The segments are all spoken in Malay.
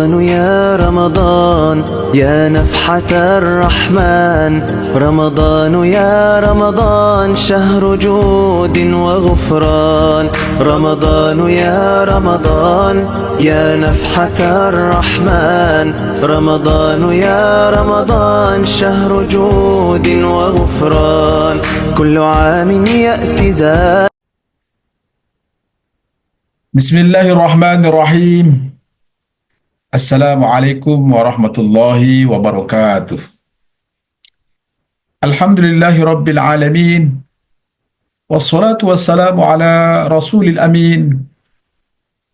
رمضان يا رمضان يا نفحة الرحمن رمضان يا رمضان شهر جود وغفران رمضان يا رمضان يا نفحة الرحمن رمضان يا رمضان شهر جود وغفران كل عام يأتي زاد. Bismillahirrahmanirrahim. Assalamualaikum warahmatullahi wabarakatuh. Alhamdulillahi rabbil alamin. Wassalatu wassalamu ala rasulil amin.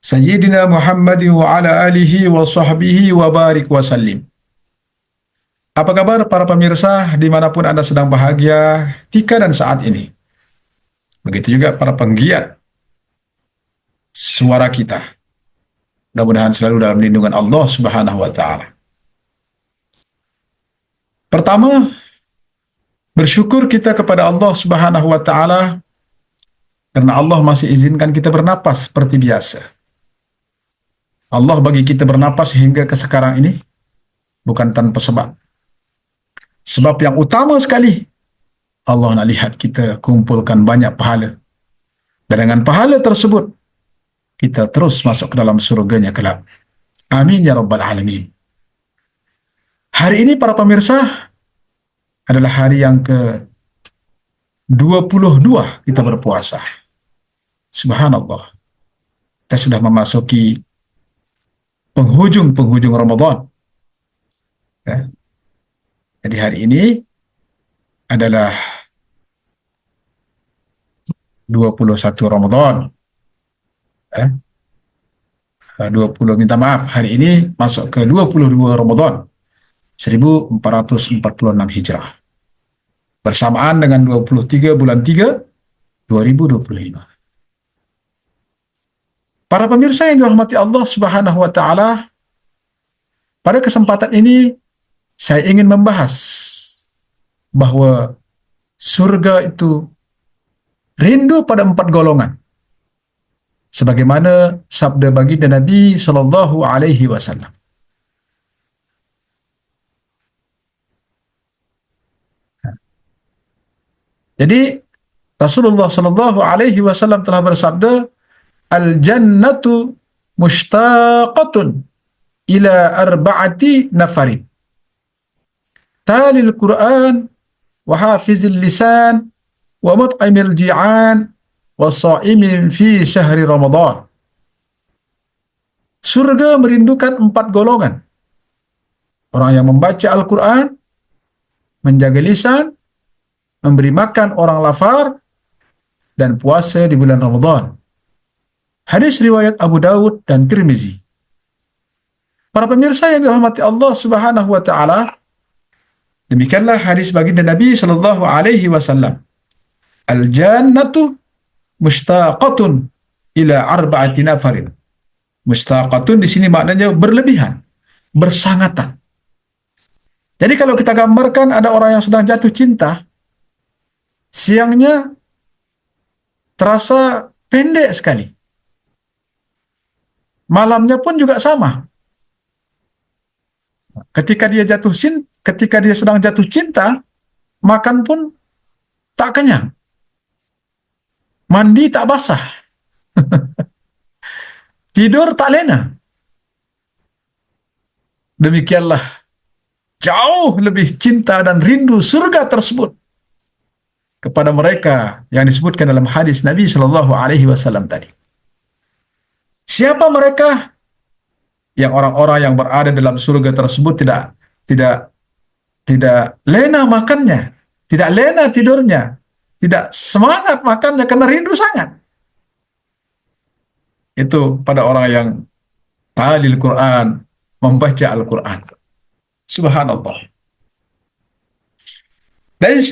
Sayyidina Muhammadin wa ala alihi wa sahbihi wa barik wa sallim. Apa kabar para pemirsa dimanapun Anda sedang bahagia tika dan saat ini. Begitu juga para penggiat suara kita. Mudah-mudahan selalu dalam lindungan Allah Subhanahu wa Ta'ala. Pertama, bersyukur kita kepada Allah Subhanahu wa Ta'ala karena Allah masih izinkan kita bernapas seperti biasa. Allah bagi kita bernapas hingga ke sekarang ini bukan tanpa sebab. Sebab yang utama sekali, Allah nak lihat kita kumpulkan banyak pahala. Dan dengan pahala tersebut, kita terus masuk ke dalam surganya kelak. Amin ya rabbal alamin. Hari ini para pemirsa adalah hari yang ke-22 kita berpuasa. Subhanallah. Kita sudah memasuki penghujung Ramadan. Ya. Jadi hari ini adalah 21 Ramadan. 20, minta maaf, hari ini masuk ke 22 Ramadan 1446 Hijrah bersamaan dengan 23 bulan 3 2025. Para pemirsa yang dirahmati Allah Subhanahu wa Ta'ala, pada kesempatan ini saya ingin membahas bahwa surga itu rindu pada 4 golongan. Sebagaimana sabda baginda Nabi sallallahu alaihi wasallam. Jadi Rasulullah sallallahu alaihi wasallam telah bersabda, "Al-jannatu mushtaqatun ila arba'ati nafarin. Talil Qur'an wa hafizil lisan wa mut'imil ji'an wasa'imin fi syahri Ramadan." Surga merindukan 4 golongan. Orang yang membaca Al-Quran, menjaga lisan, memberi makan orang lapar, dan puasa di bulan Ramadan. Hadis riwayat Abu Dawud dan Tirmizi. Para pemirsa yang dirahmati Allah Subhanahu wa Ta'ala, demikianlah hadis baginda Nabi sallallahu alaihi wasallam. Al-jannatu mushtaqatun ila arba'ati nafarin. Mushtaqatun di sini maknanya berlebihan, bersangatan. Jadi kalau kita gambarkan ada orang yang sedang jatuh cinta, siangnya terasa pendek sekali. Malamnya pun juga sama. Ketika dia sedang jatuh cinta, makan pun tak kenyang. Mandi tak basah. Tidur tak lena. Demikianlah jauh lebih cinta dan rindu surga tersebut kepada mereka yang disebutkan dalam hadis Nabi sallallahu alaihi wasallam tadi. Siapa mereka? Yang orang-orang yang berada dalam surga tersebut tidak lena makannya, tidak lena tidurnya, tidak semangat makannya karena rindu sangat. Itu pada orang yang talil Quran, membaca Al-Quran. Subhanallah.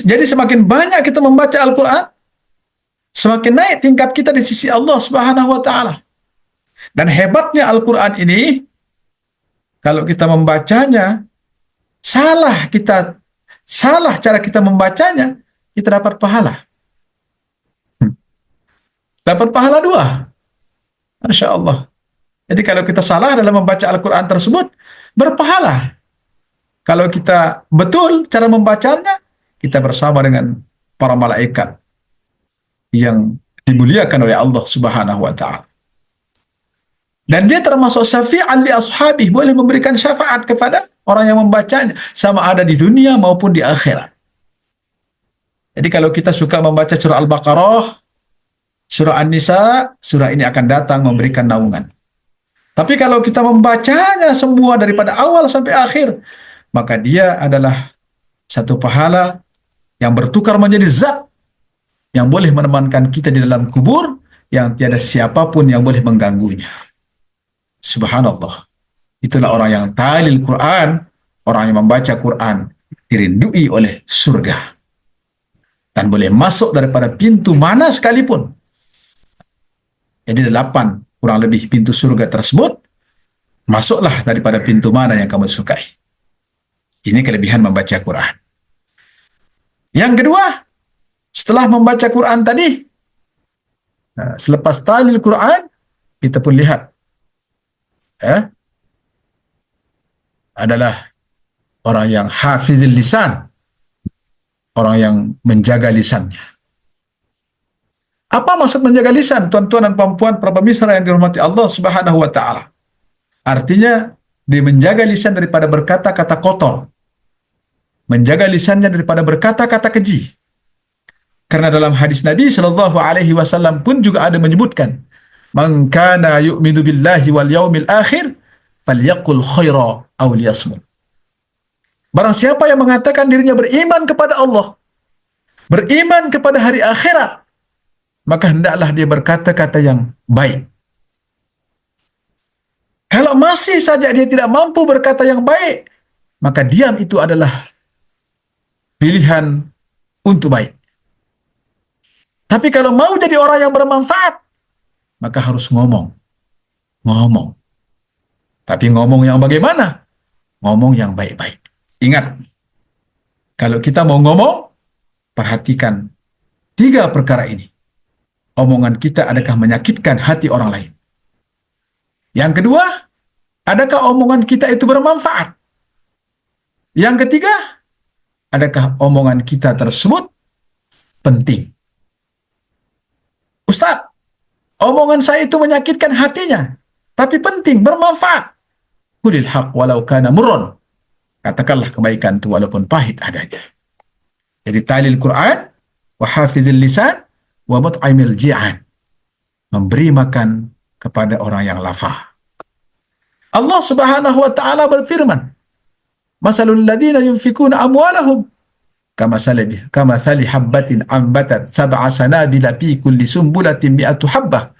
Jadi semakin banyak kita membaca Al-Quran, semakin naik tingkat kita di sisi Allah Subhanahu wa Ta'ala. Dan hebatnya Al-Quran ini, kalau kita membacanya, salah cara kita membacanya, kita dapat pahala. Dapat pahala 2. Masya Allah. Jadi kalau kita salah dalam membaca Al-Quran tersebut, berpahala. Kalau kita betul cara membacanya, kita bersama dengan para malaikat yang dimuliakan oleh Allah Subhanahu wa taala. Dan dia termasuk syafi'an li ashabih, boleh memberikan syafaat kepada orang yang membacanya, sama ada di dunia maupun di akhirat. Jadi kalau kita suka membaca surah Al-Baqarah, surah An-Nisa, surah ini akan datang memberikan naungan. Tapi kalau kita membacanya semua daripada awal sampai akhir, maka dia adalah satu pahala yang bertukar menjadi zat yang boleh menemankan kita di dalam kubur, yang tiada siapapun yang boleh mengganggunya. Subhanallah. Itulah orang yang talil Quran, orang yang membaca Quran, dirindui oleh surga. Dan boleh masuk daripada pintu mana sekalipun. Jadi 8 kurang lebih pintu surga tersebut, masuklah daripada pintu mana yang kamu sukai. Ini kelebihan membaca Quran. Yang kedua, setelah membaca Quran tadi, selepas talil Quran, kita pun lihat adalah orang yang hafizil lisan, orang yang menjaga lisannya. Apa maksud menjaga lisan, tuan-tuan dan puan-puan para pemirsa yang dirahmati Allah Subhanahu wa taala? Artinya dia menjaga lisan daripada berkata-kata kotor, menjaga lisannya daripada berkata-kata keji. Karena dalam hadis Nabi sallallahu alaihi wasallam pun juga ada menyebutkan, "Man kana yu'minu billahi wal yaumil akhir falyaqul khaira aw liyasmut." Barang siapa yang mengatakan dirinya beriman kepada Allah, beriman kepada hari akhirat, maka hendaklah dia berkata-kata yang baik. Kalau masih saja dia tidak mampu berkata yang baik, maka diam itu adalah pilihan untuk baik. Tapi kalau mau jadi orang yang bermanfaat, maka harus ngomong. Ngomong. Tapi ngomong yang bagaimana? Ngomong yang baik-baik. Ingat, kalau kita mau ngomong, perhatikan 3 perkara ini. Omongan kita adakah menyakitkan hati orang lain? Yang kedua, adakah omongan kita itu bermanfaat? Yang ketiga, adakah omongan kita tersebut penting? Ustaz, omongan saya itu menyakitkan hatinya, tapi penting, bermanfaat. Qulil haq walau kana murran. Katakanlah kebaikan itu walaupun pahit adanya. Jadi talil Quran, wa hafizil lisan, wa mut'imil ji'an. Memberi makan kepada orang yang lapar. Allah Subhanahu wa taala berfirman, "Masalul ladzina yunfikuna amwalahum kamathali habbatin ambatat sab'a sanabila fi kulli sumbulatin mi'atu habbah.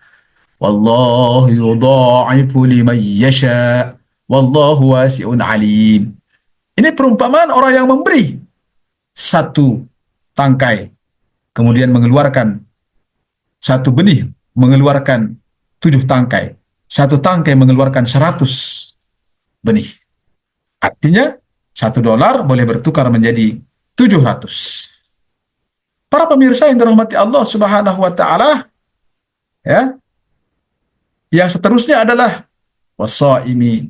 Wallahu yudha'ifu liman yasha. Wallahu wasi'un alim." Ini perumpamaan orang yang memberi 1 tangkai, kemudian mengeluarkan 1 benih, mengeluarkan 7 tangkai. 1 tangkai mengeluarkan 100 benih. Artinya, $1 boleh bertukar menjadi 700. Para pemirsa yang dirahmati Allah Subhanahu wa taala, ya. Yang seterusnya adalah wasaimi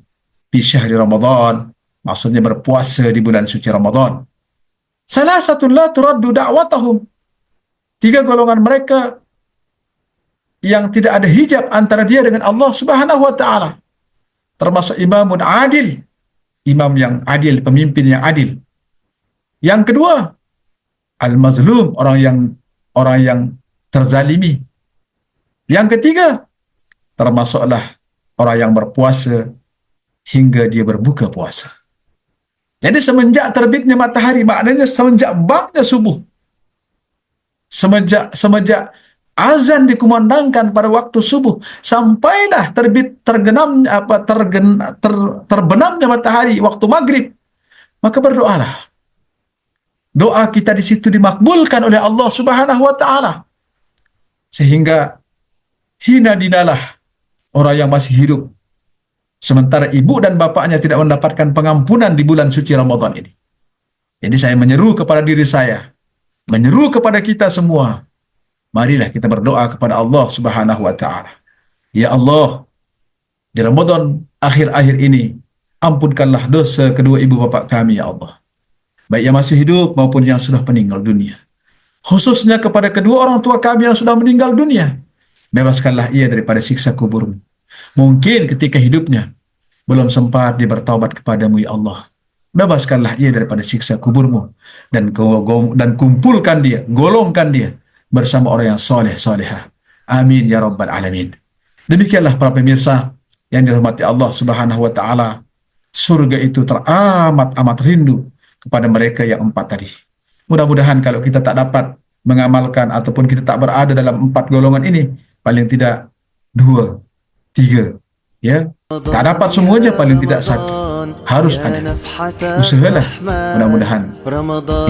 fi syahri Ramadan, maksudnya berpuasa di bulan suci Ramadan. Salah satu la turaddu da'watahum. 3 golongan mereka yang tidak ada hijab antara dia dengan Allah Subhanahu wa taala. Termasuk imamun adil, imam yang adil, pemimpin yang adil. Yang kedua, al-mazlum, orang yang terzalimi. Yang ketiga, termasuklah orang yang berpuasa hingga dia berbuka puasa. Jadi semenjak terbitnya matahari, maknanya semenjak bangkitnya subuh, semenjak azan dikumandangkan pada waktu subuh, sampailah terbenamnya matahari waktu maghrib, maka berdoalah. Doa kita di situ dimakbulkan oleh Allah Subhanahu wa taala. Sehingga hina dinalah orang yang masih hidup, sementara ibu dan bapaknya tidak mendapatkan pengampunan di bulan suci Ramadan ini. Jadi saya menyeru kepada diri saya, menyeru kepada kita semua, marilah kita berdoa kepada Allah Subhanahu wa taala. Ya Allah, di Ramadan akhir-akhir ini, ampunkanlah dosa kedua ibu bapa kami, ya Allah, baik yang masih hidup maupun yang sudah meninggal dunia. Khususnya kepada kedua orang tua kami yang sudah meninggal dunia, bebaskanlah ia daripada siksa kubur. Mungkin ketika hidupnya belum sempat dia bertaubat kepadamu, ya Allah. Bebaskanlah ia daripada siksa kuburmu, dan kumpulkan dia, golongkan dia bersama orang yang soleh-solehah. Amin ya rabbal alamin. Demikianlah para pemirsa yang dirahmati Allah Subhanahu wa taala. Surga itu teramat-amat rindu kepada mereka yang 4 tadi. Mudah-mudahan kalau kita tak dapat mengamalkan ataupun kita tak berada dalam 4 golongan ini, paling tidak 2, 3, ya. Tak dapat semuanya, paling tidak 1 harus ada. Usahalah, mudah-mudahan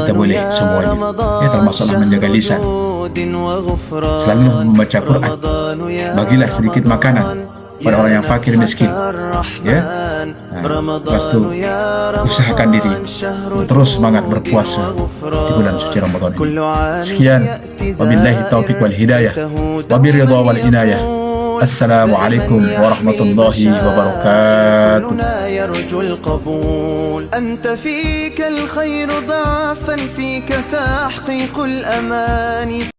kita boleh semuanya. Ya, termasuklah menjaga lisan. Selalulah membaca Quran. Bagilah sedikit makanan pada orang yang fakir miskin. Ya. Lepas itu usahakan diri terus semangat berpuasa di bulan suci Ramadan ini. Sekian, wabillahi taufiq wal hidayah, wabiridha wal inayah. Assalamualaikum warahmatullahi wabarakatuh. يرجو القبول أنت فيك الخير ضعفا فيك تحقيق الأماني